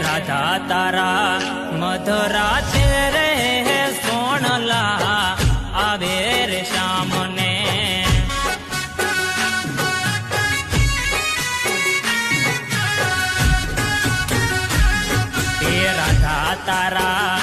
राधा तारा मधुरा तेरे सोनला आवे रे श्याम ने राधा तारा